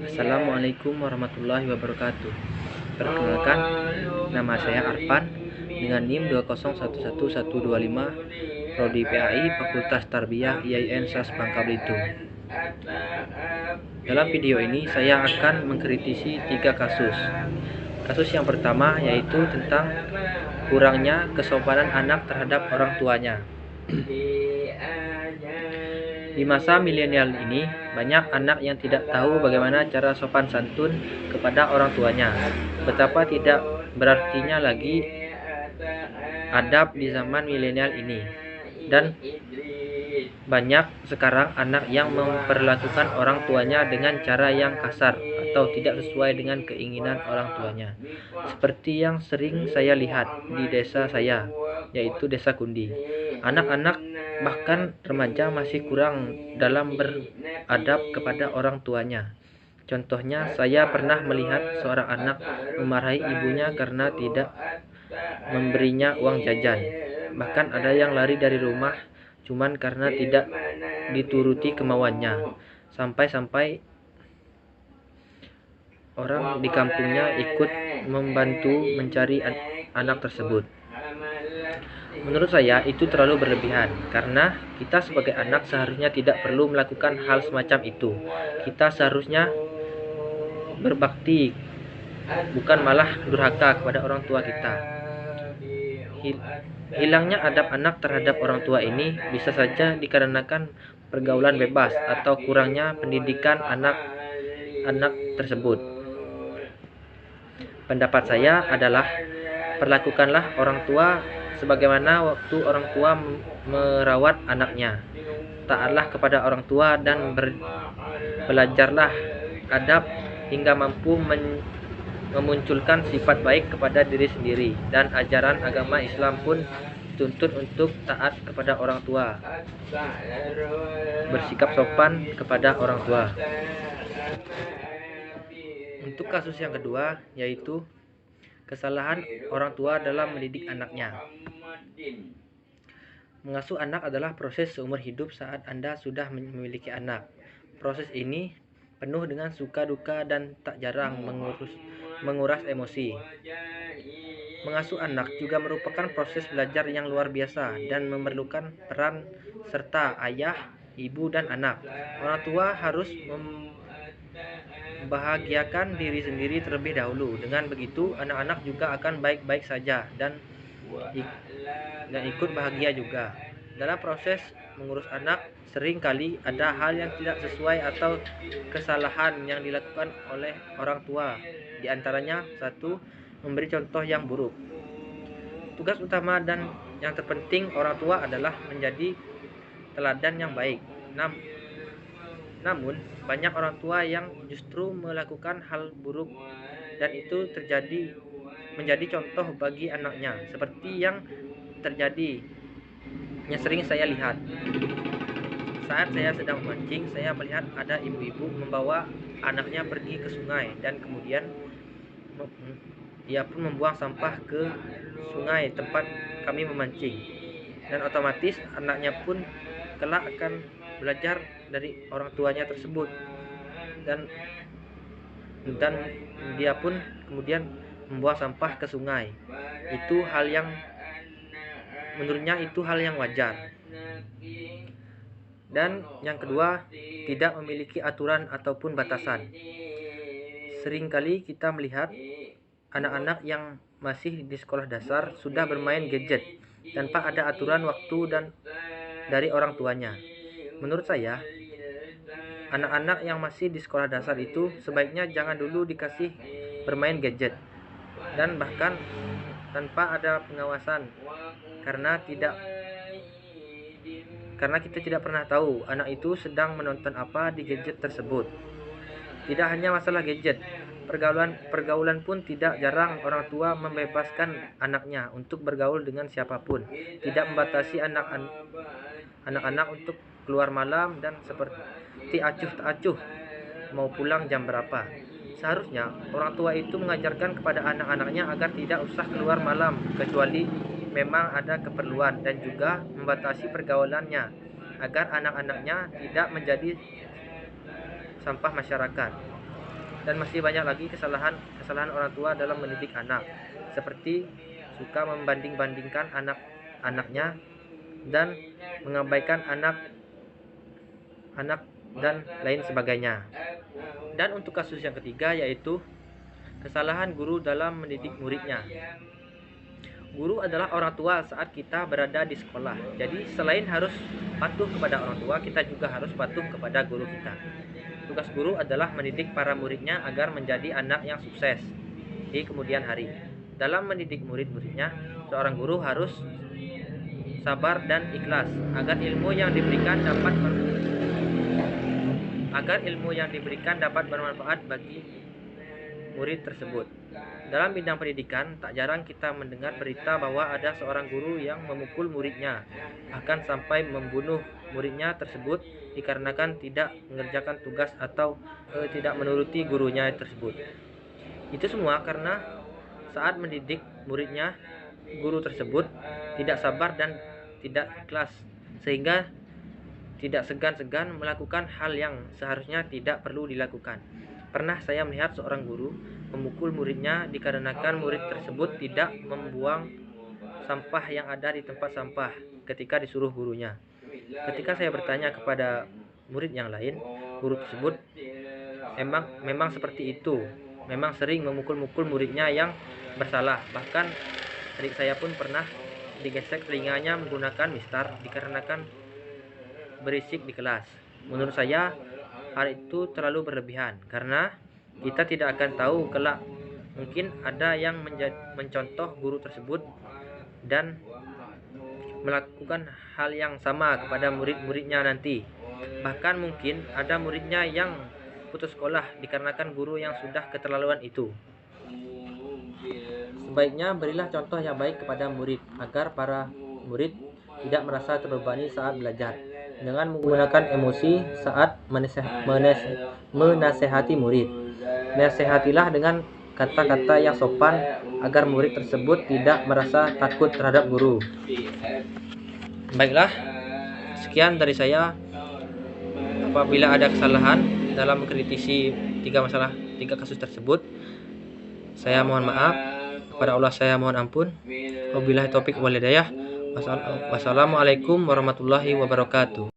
Assalamualaikum warahmatullahi wabarakatuh. Perkenalkan, nama saya Arfan dengan NIM 2011125, Prodi PAI Fakultas Tarbiyah IAIN SAS Bangka Belitung. Dalam video ini saya akan mengkritisi 3 kasus. Kasus yang pertama yaitu tentang kurangnya kesopanan anak terhadap orang tuanya. Di masa milenial ini, banyak anak yang tidak tahu bagaimana cara sopan santun kepada orang tuanya. Betapa tidak berartinya lagi adab di zaman milenial ini. Dan banyak sekarang anak yang memperlakukan orang tuanya dengan cara yang kasar atau tidak sesuai dengan keinginan orang tuanya. Seperti yang sering saya lihat di desa saya, yaitu Desa Kundi. Anak-anak bahkan remaja masih kurang dalam beradab kepada orang tuanya. Contohnya, saya pernah melihat seorang anak memarahi ibunya karena tidak memberinya uang jajan. Bahkan ada yang lari dari rumah cuman karena tidak dituruti kemauannya. Sampai-sampai orang di kampungnya ikut membantu mencari anak tersebut. Menurut saya itu terlalu berlebihan, karena kita sebagai anak seharusnya tidak perlu melakukan hal semacam itu. Kita seharusnya berbakti, bukan malah durhaka kepada orang tua kita. Hilangnya adab anak terhadap orang tua ini bisa saja dikarenakan pergaulan bebas atau kurangnya pendidikan anak-anak tersebut. Pendapat saya adalah perlakukanlah orang tua sebagaimana waktu orang tua merawat anaknya. Taatlah kepada orang tua dan belajarlah adab hingga mampu memunculkan sifat baik kepada diri sendiri. Dan ajaran agama Islam pun dituntut untuk taat kepada orang tua, bersikap sopan kepada orang tua. Untuk kasus yang kedua yaitu kesalahan orang tua dalam mendidik anaknya. Mengasuh anak adalah proses seumur hidup saat Anda sudah memiliki anak. Proses ini penuh dengan suka duka dan tak jarang menguras emosi. Mengasuh anak juga merupakan proses belajar yang luar biasa dan memerlukan peran serta ayah, ibu, dan anak. Orang tua harus membahagiakan diri sendiri terlebih dahulu. Dengan begitu, anak-anak juga akan baik-baik saja dan ikut bahagia juga. Dalam proses mengurus anak, sering kali ada hal yang tidak sesuai atau kesalahan yang dilakukan oleh orang tua. Di antaranya, 1. Memberi contoh yang buruk. Tugas utama dan yang terpenting orang tua adalah menjadi teladan yang baik. Namun, banyak orang tua yang justru melakukan hal buruk dan itu menjadi contoh bagi anaknya, seperti yang sering saya lihat. Saat saya sedang memancing, saya melihat ada ibu-ibu membawa anaknya pergi ke sungai dan kemudian ia pun membuang sampah ke sungai tempat kami memancing. Dan otomatis anaknya pun kelak akan belajar dari orang tuanya tersebut. Dan dia pun kemudian membuang sampah ke sungai. Itu hal yang menurutnya itu hal yang wajar. Dan yang kedua, tidak memiliki aturan ataupun batasan. Seringkali kita melihat anak-anak yang masih di sekolah dasar sudah bermain gadget tanpa ada aturan waktu dan dari orang tuanya. Menurut saya, anak-anak yang masih di sekolah dasar itu sebaiknya jangan dulu dikasih bermain gadget, dan bahkan tanpa ada pengawasan, karena kita tidak pernah tahu anak itu sedang menonton apa di gadget tersebut. Tidak hanya masalah gadget, pergaulan pun tidak jarang orang tua membebaskan anaknya untuk bergaul dengan siapapun, tidak membatasi anak-anak untuk keluar malam dan seperti acuh tak acuh mau pulang jam berapa. Seharusnya orang tua itu mengajarkan kepada anak-anaknya agar tidak usah keluar malam kecuali memang ada keperluan, dan juga membatasi pergaulannya agar anak-anaknya tidak menjadi sampah masyarakat. Dan masih banyak lagi kesalahan orang tua dalam mendidik anak, seperti suka membanding-bandingkan anak-anaknya dan mengabaikan anak-anak dan lain sebagainya. Dan untuk kasus yang ketiga yaitu kesalahan guru dalam mendidik muridnya. Guru adalah orang tua saat kita berada di sekolah. Jadi selain harus patuh kepada orang tua, kita juga harus patuh kepada guru kita. Tugas guru adalah mendidik para muridnya agar menjadi anak yang sukses di kemudian hari. Dalam mendidik murid-muridnya, seorang guru harus sabar dan ikhlas agar ilmu yang diberikan dapat bermanfaat bagi murid tersebut. Dalam bidang pendidikan, tak jarang kita mendengar berita bahwa ada seorang guru yang memukul muridnya, bahkan sampai membunuh muridnya tersebut dikarenakan tidak mengerjakan tugas atau tidak menuruti gurunya tersebut. Itu semua karena saat mendidik muridnya, guru tersebut tidak sabar dan tidak ikhlas, sehingga tidak segan-segan melakukan hal yang seharusnya tidak perlu dilakukan. Pernah saya melihat seorang guru memukul muridnya dikarenakan murid tersebut tidak membuang sampah yang ada di tempat sampah ketika disuruh gurunya. Ketika saya bertanya kepada murid yang lain, guru tersebut memang seperti itu, memang sering memukul-mukul muridnya yang bersalah. Bahkan adik saya pun pernah digesek telinganya menggunakan mistar dikarenakan berisik di kelas. Menurut saya hal itu terlalu berlebihan, karena kita tidak akan tahu kelak mungkin ada yang mencontoh guru tersebut dan melakukan hal yang sama kepada murid-muridnya nanti. Bahkan mungkin ada muridnya yang putus sekolah dikarenakan guru yang sudah keterlaluan itu. Sebaiknya berilah contoh yang baik kepada murid agar para murid tidak merasa terbebani saat belajar. Dengan menggunakan emosi saat menasehati murid, nasehatilah dengan kata-kata yang sopan agar murid tersebut tidak merasa takut terhadap guru. Baiklah, sekian dari saya. Apabila ada kesalahan dalam mengkritisi tiga kasus tersebut, saya mohon maaf. Kepada Allah saya mohon ampun. Wabillahi taufik wal hidayah. Wassalamualaikum warahmatullahi wabarakatuh.